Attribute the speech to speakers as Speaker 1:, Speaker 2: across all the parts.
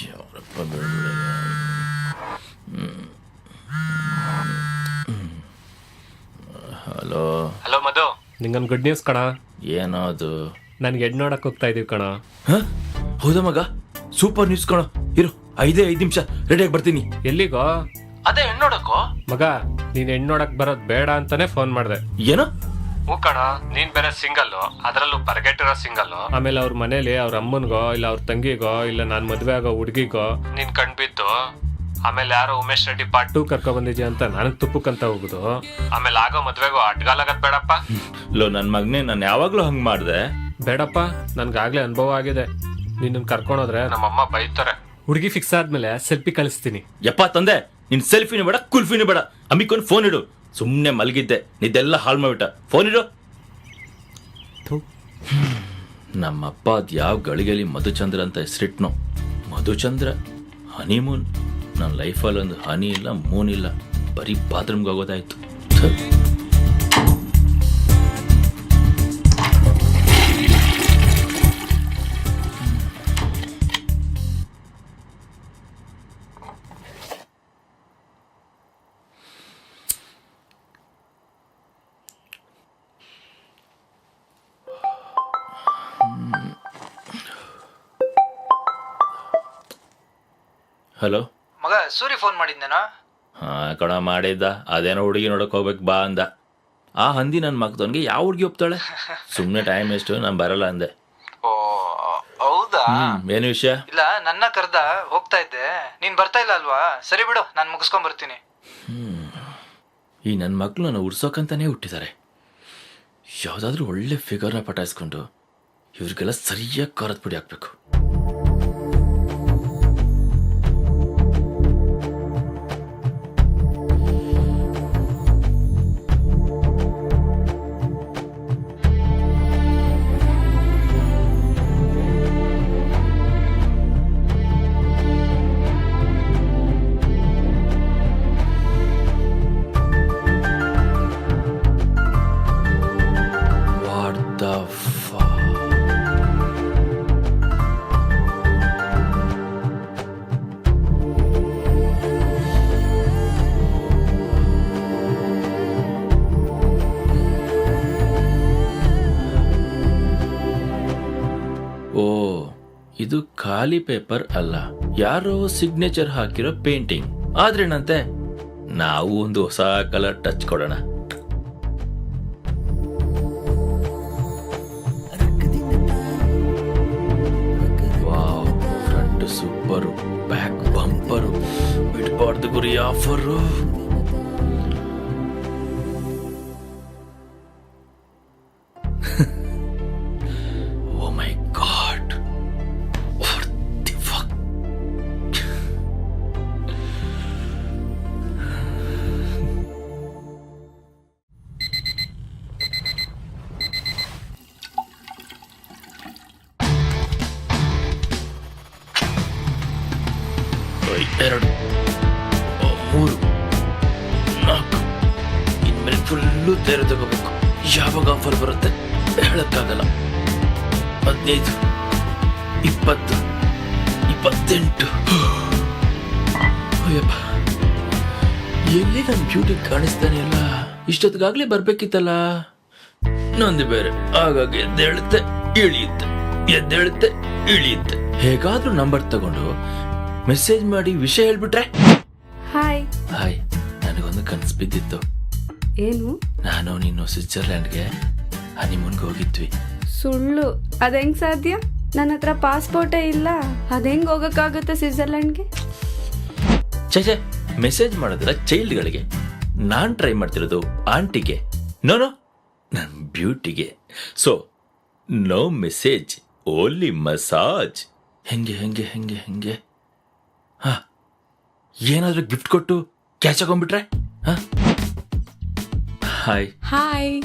Speaker 1: ಯಾರಪ್ಪ ಬೆಳಗ್ಗೆ hello
Speaker 2: hello ಮಧು, ನಿಂಗೊಂದು good news ಕಣ.
Speaker 1: ಏನೋ ಅದು?
Speaker 2: ನನ್ಗೆ ಹೆಣ್ಣು ನೋಡಕ್ ಹೋಗ್ತಾ ಇದೀವಿ ಕಣ.
Speaker 1: ಹೌದಾ ಮಗ? ಸೂಪರ್ ನ್ಯೂಸ್ ಕಣೋ. ಇರು 5 ನಿಮಿಷ ರೆಡಿಯಾಗಿ ಬರ್ತೀನಿ.
Speaker 2: ಎಲ್ಲಿಗೋ?
Speaker 1: ಅದೇ ಹೆಣ್ಣು ನೋಡಕ್ಕೋ.
Speaker 2: ಮಗ, ನೀನ್ ಹೆಣ್ಣು ನೋಡಕ್ ಬರೋದ್ ಬೇಡ ಅಂತಾನೆ ಫೋನ್ ಮಾಡ್ದೆ.
Speaker 1: ಏನೋ?
Speaker 2: ಹ್ಞೂ ಕಣ, ನೀನ್ ಬೇರೆ ಸಿಂಗಲ್, ಅದ್ರಲ್ಲೂ ಬರ್ಗೆಟ್ಟಿರೋ ಸಿಂಗಲ್. ಆಮೇಲೆ ಅವ್ರ ಮನೇಲಿ ಅವ್ರ ಅಮ್ಮನ್ಗೋ ಇಲ್ಲ ಅವ್ರ ತಂಗಿಗೋ ಇಲ್ಲ ನಾನ್ ಮದ್ವೆ ಆಗೋ ಹುಡ್ಗಿಗೋ ನೀನ್ ಕಣ್ಬಿದ್ದು ಆಮೇಲೆ ಯಾರೋ ಉಮೇಶ್ ರೆಡ್ಡಿ ಪಾರ್ಟ್ 2 ಕರ್ಕೊ ಬಂದಿದ್ಯಾ ಅಂತ ನನಗ್ ತುಪ್ಪಕ್ಕಂತ ಹೋಗುದು. ಆಮೇಲೆ ಆಗೋ ಮದ್ವೆಗೋ ಅಡ್ಗಾಲಾಗದ್ ಬೇಡಪ್ಪ.
Speaker 1: ಲೋ ನನ್ ಮಗನೇ, ನಾನು ಯಾವಾಗ್ಲೂ ಹಂಗ್ ಮಾಡ್ದೆ.
Speaker 2: ಬೇಡಪ್ಪ, ನನ್ಗಾಗ್ಲೇ ಅನುಭವ ಆಗಿದೆ. ನಿನ್ನ ಕರ್ಕೊಂಡೋದ್ರೆ ನಮ್ಮಮ್ಮ ಬೈತಾರೆ. ಹುಡುಗಿ ಫಿಕ್ಸ್ ಆದ್ಮೇಲೆ ಸೆಲ್ಫಿ ಕಳಿಸ್ತೀನಿ.
Speaker 1: ಯಪ್ಪ ತಂದೆ, ನಿನ್ ಸೆಲ್ಫಿನೂ ಬೇಡ ಕುಲ್ಫಿನೂ ಬೇಡ. ಅಮ್ಮಿಕೊಂಡ್ ಫೋನ್ ಇಡು. ಸುಮ್ನೆ ಮಲಗಿದ್ದೆ, ನಿದ್ದೆಲ್ಲ ಹಾಳು ಮಾಡ್ಬಿಟ್ಟ. ಫೋನ್ ಇಡು. ನಮ್ಮಪ್ಪ ಅದ್ ಯಾವ ಗಳಿಗೆಲಿ ಮಧುಚಂದ್ರ ಅಂತ ಹೆಸರಿಟ್ನೋ. ಮಧುಚಂದ್ರ ಹನಿಮೂನ್. ನನ್ನ ಲೈಫಲ್ಲಿ ಒಂದು ಹನಿ ಇಲ್ಲ, ಮೂನ್ ಇಲ್ಲ, ಬರೀ ಬಾತ್ರೂಮ್ಗೆ ಹೋಗೋದಾಯ್ತು. ಹಲೋ
Speaker 3: ಮಗ, ಸೂರಿ ಫೋನ್ ಮಾಡಿದ್ನೇನೋ?
Speaker 1: ಕಣ ಮಾಡಿದ್ದ. ಅದೇನೋ ಹುಡುಗಿ ನೋಡಕ್ ಹೋಗ್ಬೇಕು ಬಾ ಅಂದ. ಆ ಹಂದಿ ನನ್ನ ಮಗದವನ್ಗೆ ಯಾವ ಹುಡುಗಿ ಒಪ್ತಾಳೆ? ಸುಮ್ಮನೆ ಟೈಮ್ ಎಷ್ಟು, ನಾನು ಬರಲ್ಲ ಅಂದೆ.
Speaker 3: ಓ ಹೌದಾ?
Speaker 1: ಏನು ವಿಷಯ?
Speaker 3: ಇಲ್ಲ, ನನ್ನ ಕರ್ದ ಹೋಗ್ತಾ ಇದ್ದೆ. ನೀನ್ ಬರ್ತಾ ಇಲ್ಲ ಅಲ್ವಾ? ಸರಿ ಬಿಡು, ನಾನು ಮುಗಿಸ್ಕೊಂಡ್ ಬರ್ತೀನಿ.
Speaker 1: ಈ ನನ್ನ ಮಕ್ಕಳು ನನ್ನ ಉಡ್ಸೋಕಂತಾನೆ ಹುಟ್ಟಿದ್ದಾರೆ. ಯಾವುದಾದ್ರೂ ಒಳ್ಳೆ ಫಿಗರ್ನ ಪಟಾಯಿಸ್ಕೊಂಡು ಇವ್ರಿಗೆಲ್ಲ ಸರಿಯಾಗಿ ಖಾರದ ಪುಡಿ ಹಾಕ್ಬೇಕು. ಓ, ಇದು ಖಾಲಿ ಪೇಪರ್ ಅಲ್ಲ, ಯಾರೋ ಸಿಗ್ನೇಚರ್ ಹಾಕಿರೋ ಪೇಂಟಿಂಗ್. ಆದ್ರೇನಂತೆ, ನಾವು ಒಂದು ಹೊಸ ಕಲರ್ ಟಚ್ ಕೊಡೋಣ. Wow, front super, back bumper, ಬಿಡ್ಬಾರ್ದು ಗುರಿ ಆಫರು. ಎರಡು, 3, 4, ಇನ್ಮೇಲೆ ಫುಲ್ಲು ತೆರೆ ತಗೋಬೇಕು. ಯಾವಾಗ ಆಫರ್ ಬರುತ್ತೆ ಹೇಳಕ್ಕಾಗಲ್ಲ. 15, 20, 28. ಅಯ್ಯಪ್ಪ, ಎಲ್ಲಿ ನನ್ನ ಬ್ಯೂಟಿ ಕಾಣಿಸ್ತಾನೆ ಇಲ್ಲ. ಇಷ್ಟೊತ್ತಿಗಾಗ್ಲೇ ಬರ್ಬೇಕಿತ್ತಲ್ಲ. ನಂದು ಬೇರೆ ಆಗಾಗ ಎದ್ದೇಳುತ್ತೆ ಇಳಿಯುತ್ತೆ, ಎದ್ದೇಳುತ್ತೆ ಇಳಿಯುತ್ತೆ. ಹೇಗಾದ್ರೂ ನಂಬರ್ ತಗೊಂಡು ಮೆಸೇಜ್ ಮಾಡಿ ವಿಷಯ ಹೇಳ್ಬಿಟ್ರೆ.
Speaker 4: ಹಾಯ್.
Speaker 1: ಹಾಯ್. ನನಗೊಂದು ಕನಸು ಬಿದ್ದಿತ್ತು.
Speaker 4: ಏನು?
Speaker 1: ನಾನು ನೀನು ಸ್ವಿಟ್ಜರ್ಲ್ಯಾಂಡ್ಗೆ ಹನಿಮೂನ್ಗೆ ಹೋಗಿದ್ವಿ.
Speaker 4: ಸುಳ್ಳು. ಅದ್ ಹೆಂಗ್ ಸಾಧ್ಯ? ನನ್ನ ಹತ್ರ ಪಾಸ್ಪೋರ್ಟೇ ಇಲ್ಲ. ಅದ್ ಹೆಂಗ್ ಹೋಗಕ್ಕಾಗುತ್ತೆ ಸ್ವಿಟ್ಜರ್ಲ್ಯಾಂಡ್ಗೆ?
Speaker 1: ಛೇ, ಮೆಸೇಜ್ ಮಾಡೋದಿಲ್ಲ ಚೈಲ್ಡ್ಗಳಿಗೆ. ನಾನ್ ಟ್ರೈ ಮಾಡ್ತಿರೋದು ಆಂಟಿಗೆ. ನೋ, ನನ್ನ ಬ್ಯೂಟಿಗೆ. So no message, only massage. ಹೆಂಗೆ ಹಾ, ಏನಾದ್ರೂ ಗಿಫ್ಟ್ ಕೊಟ್ಟು ಕ್ಯಾಚ್ ಹಾಕೊಂಡ್ಬಿಟ್ರೆ? Hi,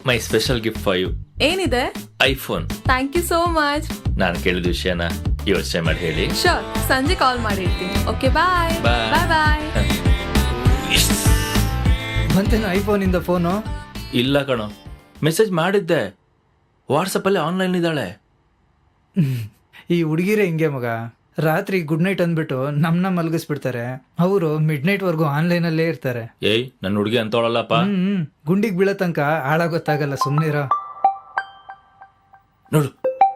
Speaker 1: my special gift for you.
Speaker 5: ಏನಿದೆ?
Speaker 1: IPhone.
Speaker 5: Thank you so much.
Speaker 1: ನಾನು ಕೇಳಿದ ವಿಷಯನ ಯೋಚನೆ ಮಾಡಿ ಹೇಳಿ.
Speaker 5: ಶೋರ್, ಸಂಜೆ ಕಾಲ್ ಮಾಡಿರ್ತೀನಿ. ಓಕೆ, ಬಾಯ್ ಬಾಯ್.
Speaker 3: ಬಂತೇನು ಐಫೋನ್ ಇಂದ ಫೋನು?
Speaker 1: ಇಲ್ಲ ಕಣೋ, ಮೆಸೇಜ್ ಮಾಡಿದ್ದೆ. ವಾಟ್ಸಪ್ಪಲ್ಲಿ ಆನ್ಲೈನ್ ಇದ್ದಾಳೆ.
Speaker 3: ಈ ಹುಡುಗಿರೇ ಹಿಂಗೆ ಮಗ. ರಾತ್ರಿ ಗುಡ್ ನೈಟ್ ಅಂದ್ಬಿಟ್ಟು ನಮ್ನ ಮಲಗಿಸ್ಬಿಡ್ತಾರೆ. ಅವರು ಮಿಡ್ ನೈಟ್ ವರ್ಗು ಆನ್ಲೈನ್ ಅಲ್ಲೇ ಇರ್ತಾರೆ.
Speaker 1: ಏಯ್ ನನ್ನ ಹುಡುಗಿ ಅಂತವಳಲ್ಲಪ್ಪ.
Speaker 3: ಗುಂಡಿಗೆ ಬೀಳೋ ತನಕ ಆಳ ಗೊತ್ತಾಗಲ್ಲ, ಸುಮ್ನಿರ.
Speaker 1: ನೋಡು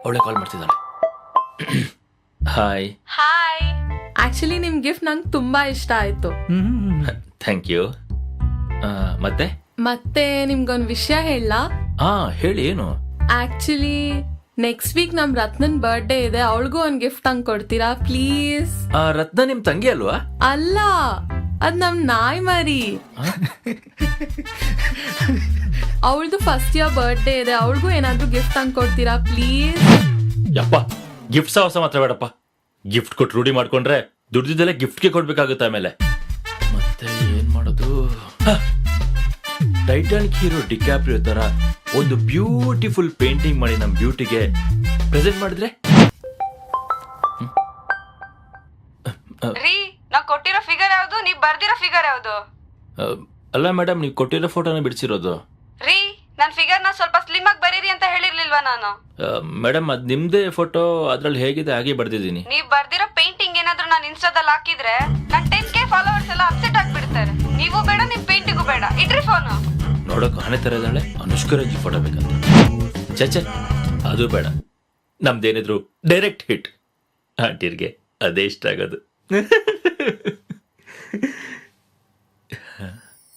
Speaker 1: ಅವಳೆ ಕಾಲ್ ಮಾಡ್ತಿದ್ದಾಳೆ. ಹಾಯ್.
Speaker 5: ಹಾಯ್. ಆಕ್ಚುಲಿ ನಿಮ್ ಗಿಫ್ಟ್ ನಂಗೆ ತುಂಬಾ ಇಷ್ಟ ಆಯ್ತು.
Speaker 1: Thank you. ಮತ್ತೆ
Speaker 5: ಮತ್ತೆ ನಿಮ್ಗೊಂದ್ ವಿಷಯ ಹೇಳ.
Speaker 1: ಹೇಳಿ, ಏನು?
Speaker 5: ಆಕ್ಚುಲಿ ನೆಕ್ಸ್ಟ್ ವೀಕ್ ನಮ್ ರತ್ನನ್ ಬರ್ಡೇ ಇದೆ, ಅವಳಿಗೂ ಒಂದ್ ಗಿಫ್ಟ್ ಹಂಗ್ ಕೊಡ್ತೀರಾ ಪ್ಲೀಸ್?
Speaker 1: ರತ್ನ ನಿಮ್ ತಂಗಿ ಅಲ್ವಾ?
Speaker 5: ಅಲ್ಲ, ಅದ್ ನಮ್ ನಾಯಿ ಮರಿ. ಅವಳದು ಫಸ್ಟ್ ಇಯರ್ ಬರ್ಡೇ ಇದೆ, ಅವಳಿಗೂ ಏನಾದ್ರೂ ಗಿಫ್ಟ್ ಹಂಗ್ ಕೊಡ್ತೀರಾ ಪ್ಲೀಸ್?
Speaker 1: ಯಪ್ಪ, ಗಿಫ್ಟ್ ಸಾಹಸ ಮಾತ್ರ ಬೇಡಪ್ಪ. ಗಿಫ್ಟ್ ಕೊಟ್ಟು ರೂಢಿ ಮಾಡ್ಕೊಂಡ್ರೆ ದುಡ್ದಿದ್ದೆಲ್ಲ ಗಿಫ್ಟ್ಗೆ ಕೊಡ್ಬೇಕಾಗುತ್ತೆ ಆಮೇಲೆ. ಮತ್ತೆ ಏನ್ ಮಾಡೋದು? ಟೈಟಾನಿಕ್ ಹೀರೋ ಡಿಕ್ಯಾಪ್ರಿಯೋ ತರ ಒಂದು ಬ್ಯೂಟಿಫುಲ್ ಪೇಂಟಿಂಗ್ ಮಾಡಿ ನಮ್ ಬ್ಯೂಟಿಗೆ ಪ್ರೆಸೆಂಟ್ ಮಾಡಿದ್ರೆ?
Speaker 4: ರೀ, ನಾ ಕೊಟ್ಟಿರೋ ಫಿಗರ್ ಯಾವ್ದು, ನೀವ್ ಬರ್ದಿರೋ ಫಿಗರ್ ಯಾವ್ದು?
Speaker 1: ಅಲ್ಲ ಮೇಡಮ್, ನೀವು ಕೊಟ್ಟಿರೋ ಫೋಟೋನ ಬಿಡಿಸಿರೋದು.
Speaker 4: ರೀ, ನನ್ ಫಿಗರ್ ನ ಸ್ವಲ್ಪ ಸ್ಲಿಮ್ ಆಗಿ ಬರೀರಿ ಅಂತ ಹೇಳಿರ್ಲಿಲ್ವಾ ನಾನು?
Speaker 1: ಮೇಡಮ್, ಅದ್ ನಿಮ್ದೇ ಫೋಟೋ, ಅದ್ರಲ್ಲಿ ಹೇಗಿದೆ ಹಾಗೆ ಬರ್ದಿದ್ದೀನಿ.
Speaker 4: ನೀವ್ ಬರ್ದಿರೋ ಪೇಂಟಿಂಗ್ ಏನಾದ್ರೂ ನಾನು ಇನ್ಸ್ಟಾದಲ್ಲಿ ಹಾಕಿದ್ರೆ ನನ್ 10K ಫಾಲೋವರ್ಸ್ ಎಲ್ಲ ಅಪ್ಸೆಟ್ ಆಗ್ಬಿಡ್ತಾರೆ. ನೀವು ಬೇಡ, ನಿಮ್ ಪೇಂಟಿಂಗು ಬೇಡ, ಇಡ್ರಿ ಫೋನು.
Speaker 1: ನೋಡೋಕೆ ಆನೆ ತರ ಇದ್ದಾಳೆ, ಅನುಷ್ಕರಾಜಿ ಫೋಟೋ ಬೇಕಂತ. ಚಚೆ, ಅದು ಬೇಡ. ನಮ್ದೇನಿದ್ರು ಡೈರೆಕ್ಟ್ ಹಿಟ್. ಆಂಟಿರ್ಗೆ ಅದೇ ಇಷ್ಟ ಆಗೋದು.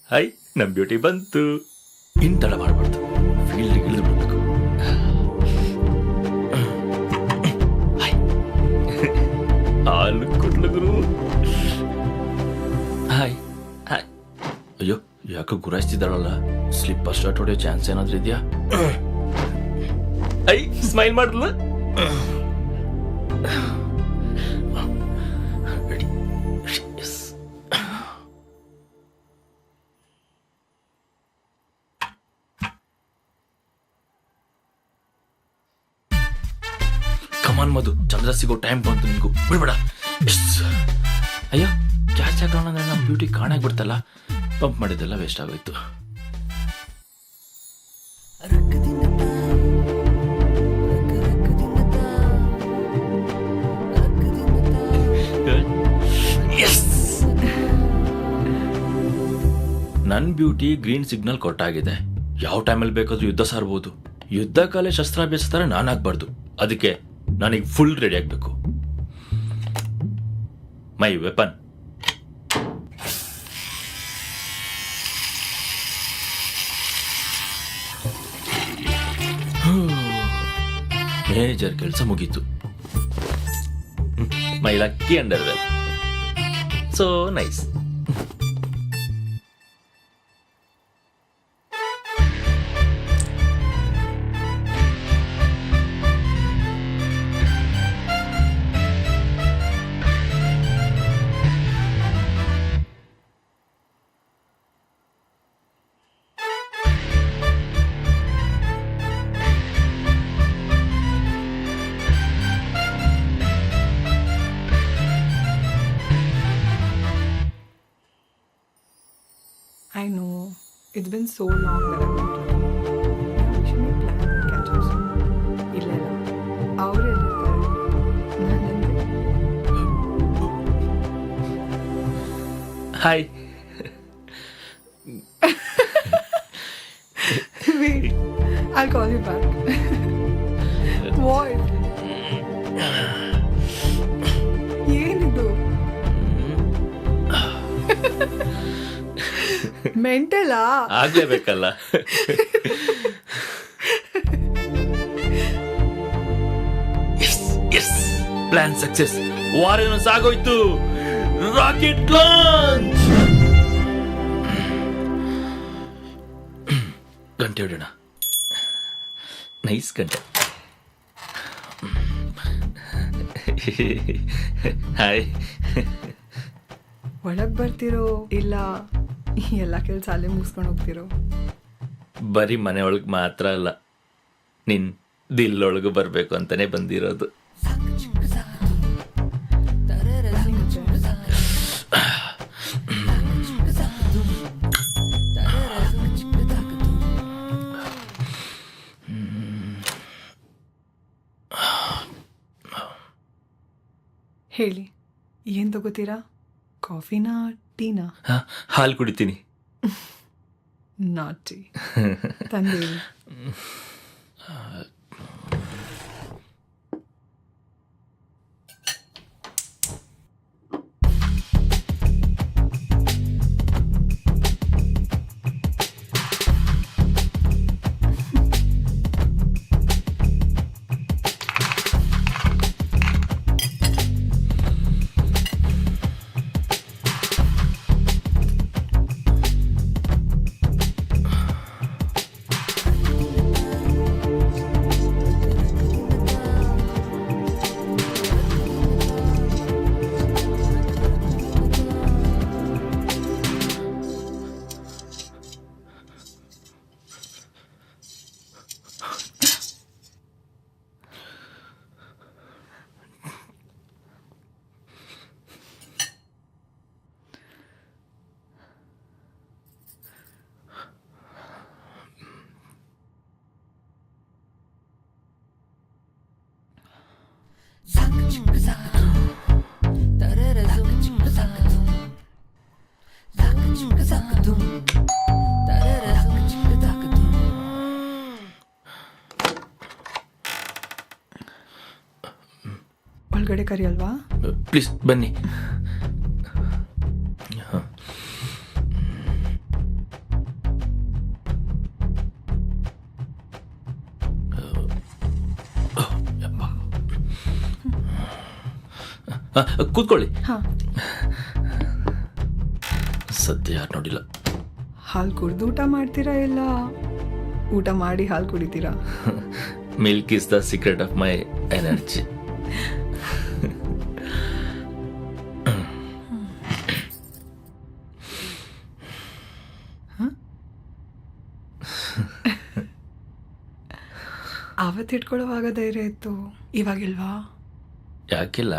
Speaker 1: ಹಾಯ್, ನಮ್ ಬ್ಯೂಟಿ ಬಂತು. ಇನ್ ತಡ ಮಾಡಬಾರ್ದು, ಫೀಲ್ಡ್ ಇಳಿದು ಬಿಡ್ಬೇಕು. ಹಾಲು ಕೊಡ್ಲುಗುರು. Hi hi. ಅಯ್ಯೋ, ಯಾಕೆ ಗುರಾಯಿಸ್ತಿದ್ದಾಳಲ್ಲ? ಸ್ಲಿಪ್ಪರ್ ಶರ್ಟ್ ಹೊಡೆಯೋ ಚಾನ್ಸ್ ಏನಾದ್ರೂ ಇದೆಯಾ? ಐ ಸ್ಮೈಲ್ ಮಾಡಲ್ಲ. ಕಮಾನ್ ಮಧು, ಚಂದ್ರ ಸಿಗೋ ಟೈಮ್ ಬಂತು ನಿನ್ಗೂ. ಬಿಡ್ಬೇಡ. ಅಯ್ಯೋ, ಕ್ಯಾಚ್ ಹಾಕೋಣ ಅಂದ್ರೆ ನಮ್ಮ ಬ್ಯೂಟಿ ಕಾಣಾಗ್ಬಿಡ್ತಲ್ಲ. ಪಂಪ್ ಮಾಡಿದ್ದೆಲ್ಲ ವೇಸ್ಟ್ ಆಗೋಯ್ತು. ನನ್ ಬ್ಯೂಟಿ ಗ್ರೀನ್ ಸಿಗ್ನಲ್ ಕೊಟ್ಟಾಗಿದೆ. ಯಾವ ಟೈಮಲ್ಲಿ ಬೇಕಾದ್ರೂ ಯುದ್ಧ ಸಾರ್ಬೋದು. ಯುದ್ಧ ಕಾಲೇ ಶಸ್ತ್ರಾಭ್ಯಾಸ ತರ ನಾನಾಗ್ಬಾರ್ದು. ಅದಕ್ಕೆ ನನಗೆ ಫುಲ್ ರೆಡಿ ಆಗ್ಬೇಕು. ಮೈ ವೆಪನ್. ಮೇಜರ್ ಕೆಲಸ ಮುಗೀತು. My lucky underwear. So nice.
Speaker 6: I know. It's been so long that I've not told you. Yeah, we should make plans and catch up soon. ಇಲ್ಲ ಅವ್ರು
Speaker 1: hi.
Speaker 6: Wait, I'll call you back. What? ಏನಿದು? ಮೆಂಟಲಾ?
Speaker 1: ಆಗ್ಲೇಬೇಕಲ್ಲ. Plan success. ವಾರೇನು ಸಾಗೋಯ್ತು. Rocket launch. ಗಂಟೆ ಹೊಡೋಣ. Nice ಗಂಟೆ. ಹಾಯ್.
Speaker 6: ಒಳಗ್ ಬರ್ತಿರೋ ಇಲ್ಲ ಎಲ್ಲ ಕೆಲಸ ಅಲ್ಲೇ ಮುಗಿಸ್ಕೊಂಡು ಹೋಗ್ತಿರೋ?
Speaker 1: ಬರೀ ಮನೆ ಒಳಗೆ ಮಾತ್ರ ಅಲ್ಲ, ನಿನ್ ದಿಲ್ಲೊಳಗು ಬರ್ಬೇಕು ಅಂತಾನೆ ಬಂದಿರೋದು.
Speaker 6: ಹೇಳಿ ಏನು ತಗೋತೀರಾ? ಕಾಫಿನಾ ಟೀನಾ?
Speaker 1: ಹಾಂ, ಹಾಲು ಕುಡಿತೀನಿ.
Speaker 6: Not tea. ತಂದೇಳಿ. ಒಳಗಡೆ ಕರಿಯಲ್ವಾ?
Speaker 1: ಪ್ಲೀಸ್ ಬನ್ನಿ. ಹಾಂ. ಕೂತ್ಕೊಳ್ಳಿ.
Speaker 6: ಹಾಂ.
Speaker 1: ಸದ್ಯ ಯಾರು ನೋಡಿಲ್ಲ.
Speaker 6: ಹಾಲು ಕುಡ್ದು ಊಟ ಮಾಡ್ತೀರಾ ಇಲ್ಲ ಊಟ ಮಾಡಿ ಹಾಲು ಕುಡಿತೀರಾ?
Speaker 1: Milk is the secret of my energy.
Speaker 6: ಆವತ್ತು ಇಟ್ಕೊಳ್ಳೋವಾಗ ಧೈರ್ಯ ಇತ್ತು, ಇವಾಗಿಲ್ವಾ?
Speaker 1: ಯಾಕಿಲ್ಲ?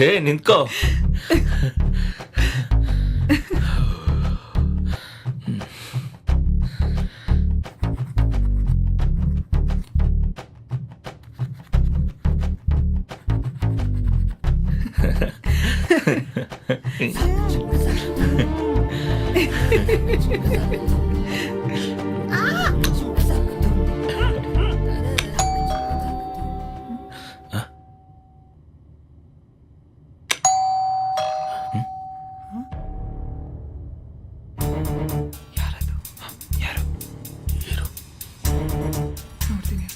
Speaker 1: ಹೇ ನಿಂತ್ಕೋ.
Speaker 6: ಯಾರದು? ಯಾರು? ನೋಡ್ತೀನಿ.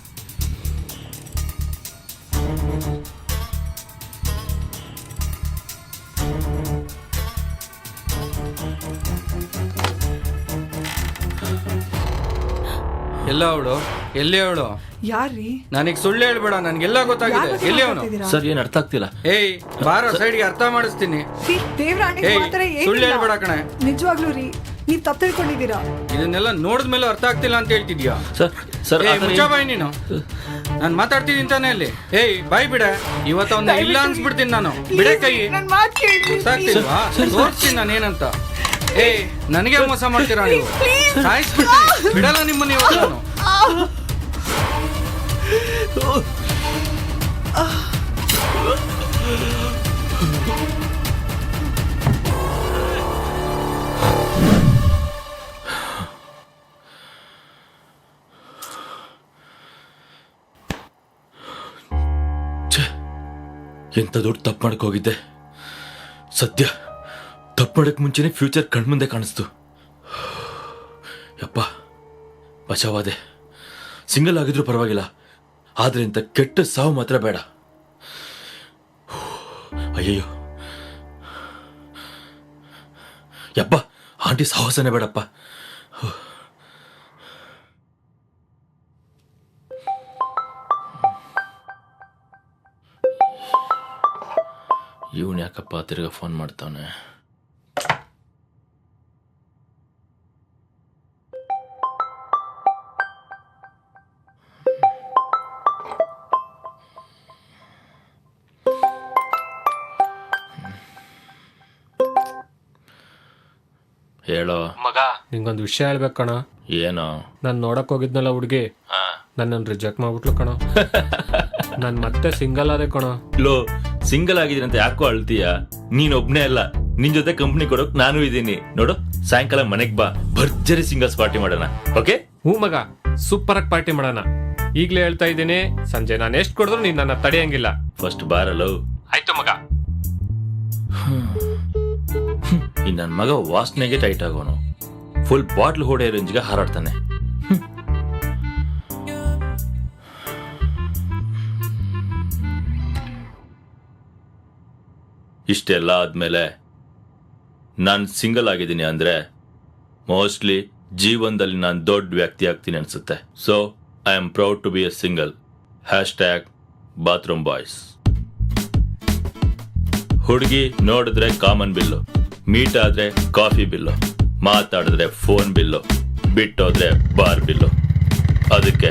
Speaker 7: ಎಲ್ಲ ಅವಳು? ಎಲ್ಲಿ ಅವಳು?
Speaker 6: ಯಾರ್ರೀ?
Speaker 7: ನನಗೆ ಸುಳ್ಳು ಹೇಳ್ಬೇಡ, ನನ್ಗೆಲ್ಲ ಗೊತ್ತಾಗಿದೆ. ಎಲ್ಲಿ ಅವನು?
Speaker 1: ಸರ್ ಏನ್ ಅರ್ಥ ಆಗ್ತಿಲ್ಲ.
Speaker 7: ಏಯ್ ಬಾರ ಸೈಡ್ಗೆ, ಅರ್ಥ ಮಾಡಿಸ್ತೀನಿ. ಸುಳ್ಳು ಹೇಳ್ಬೇಡ ಕಣೆ.
Speaker 6: ನಿಜವಾಗ್ಲೂ ರೀ, ನೀವ್ ತಪ್ಪು ತಿಳ್ಕೊಂಡಿದ್ದೀರಾ.
Speaker 7: ಇದನ್ನೆಲ್ಲ ನೋಡಿದ್ಮೇಲೆ ಅರ್ಥ ಆಗ್ತಿಲ್ಲ ಅಂತ ಹೇಳ್ತಿದ್ಯಾ?
Speaker 1: ಸರ್
Speaker 7: ಏಯ್ ಮುಚ್ಚ ಬಾಯ್ ನೀನು. ನಾನು ಮಾತಾಡ್ತಿದ್ದೀನಿ ತಾನೇ ಅಲ್ಲಿ. ಏಯ್ ಬಾಯ್ ಬಿಡ, ಇವತ್ತು ಅವನ್ನ ಇಲ್ಲ ಅನ್ಸ್ಬಿಡ್ತೀನಿ ನಾನು. ಬಿಡೆ ಕೈ. ಗೊತ್ತಾಗ್ತಿಲ್ವಾ? ತೋರಿಸ್ತೀನಿ ನಾನು ಏನಂತ. ಏಯ್ ನನಗೆ ಮೋಸ ಮಾಡ್ತೀರಾ ನೀವು? ಸಾಯಿಸ್ಬಿಡ್ತೀನಿ, ಬಿಡಲ್ಲ ನಿಮ್ಮನ್ನ ಇವತ್ತು ನಾನು.
Speaker 1: ಎಂತ ದೊಡ್ಡ ತಪ್ಪು ಮಾಡಕ್ ಹೋಗಿದ್ದೆ. ಸದ್ಯ ತಪ್ಪು ಮಾಡಕ್ ಮುಂಚೆನೆ ಫ್ಯೂಚರ್ ಕಣ್ಮುಂದೆ ಕಾಣಿಸ್ತು. ಯಪ್ಪ ಬಚಾವಾದೆ. ಸಿಂಗಲ್ ಆಗಿದ್ರೂ ಪರವಾಗಿಲ್ಲ, ಆದ್ರೆ ಇಂಥ ಕೆಟ್ಟ ಸಾವು ಮಾತ್ರ ಬೇಡ. ಅಯ್ಯಯ್ಯೋ ಯಪ್ಪ, ಆಂಟಿ ಸಾಹಸನೇ ಬೇಡಪ್ಪ. ಇವನು ಯಾಕಪ್ಪ ತಿರ್ಗಾ ಫೋನ್ ಮಾಡ್ತಾವನೆ? ಹೇಳೋ
Speaker 2: ಮಗ, ನಿಂಗೊಂದು ವಿಷಯ ಹೇಳ್ಬೇಕು ಕಣ.
Speaker 1: ಏನೋ?
Speaker 2: ನಾನು ನೋಡಕ್ ಹೋಗಿದ್ನಲ್ಲ ಹುಡುಗಿ, ನನ್ನನ್ನು ರಿಜೆಕ್ಟ್ ಮಾಡ್ಬಿಟ್ಲು ಕಣೋ. ನಾನು ಮತ್ತೆ ಸಿಂಗಲ್ ಆದೆ ಕಣೋ.
Speaker 1: ಲೋ, ಸಿಂಗಲ್ ಆಗಿದ್ದೀನಿ ಅಂತ ಯಾಕೋ ಅಳ್ತೀಯ? ನೀನ್ ಒಬ್ನೇ ಅಲ್ಲ, ನಿನ್ ಜೊತೆ ಕಂಪ್ನಿ ಕೊಡೋಕ್ ನಾನು ಇದ್ದೀನಿ. ನೋಡು, ಸಾಯಂಕಾಲ ಮನೆಗ್ ಬಾ, ಭರ್ಜರಿ ಸಿಂಗಲ್ಸ್ ಪಾರ್ಟಿ ಮಾಡೋಣ. ಓಕೆ?
Speaker 2: ಹ್ಞೂ ಮಗ, ಸೂಪರ್ ಆಗಿ ಪಾರ್ಟಿ ಮಾಡೋಣ. ಈಗ್ಲೇ ಹೇಳ್ತಾ ಇದ್ದೀನಿ, ಸಂಜೆ ನಾನು ಎಷ್ಟು ಕೊಡಿದ್ರು ನೀನ್ ನನ್ನ ತಡೆಯಂಗಿಲ್ಲ.
Speaker 1: ಫಸ್ಟ್ ಬಾರಲ್ಲೋ.
Speaker 2: ಆಯ್ತು ಮಗ.
Speaker 1: ಈ ನನ್ ಮಗ ವಾಸನೆಗೆ ಟೈಟ್ ಆಗೋನು, ಫುಲ್ ಬಾಟ್ಲ್ ಹೊಡೆ ರೇಂಜ್ಗೆ ಹಾರಾಡ್ತಾನೆ. ಇಷ್ಟೆಲ್ಲ ಆದ್ಮೇಲೆ ನಾನು ಸಿಂಗಲ್ ಆಗಿದ್ದೀನಿ ಅಂದ್ರೆ ಮೋಸ್ಟ್ಲಿ ಜೀವನದಲ್ಲಿ ನಾನು ದೊಡ್ಡ ವ್ಯಕ್ತಿ ಆಗ್ತೀನಿ ಅನ್ಸುತ್ತೆ. So I am proud to be a single. #Bathroom boys. ಹುಡುಗಿ ನೋಡಿದ್ರೆ ಕಾಮನ್ ಬಿಲ್ಲು, ಮೀಟ್ ಆದ್ರೆ ಕಾಫಿ ಬಿಲ್ಲು, ಮಾತಾಡಿದ್ರೆ ಫೋನ್ ಬಿಲ್ಲು, ಬಿಟ್ಟೋದ್ರೆ ಬಾರ್ ಬಿಲ್ಲು. ಅದಕ್ಕೆ